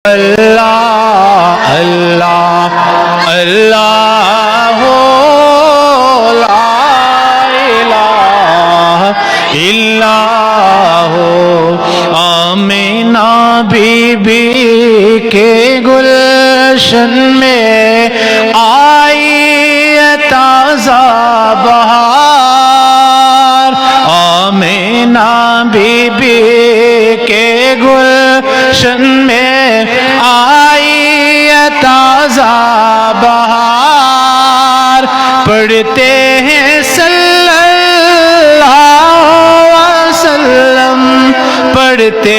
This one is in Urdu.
اللہ اللہ اللہ لا الہ الا آمینہ بی بی کے گلشن میں آئی تازہ بہار آمینہ بی بی کے گلشن میں آئی تازہ بہار پڑھتے ہیں صلی اللہ علیہ وسلم پڑھتے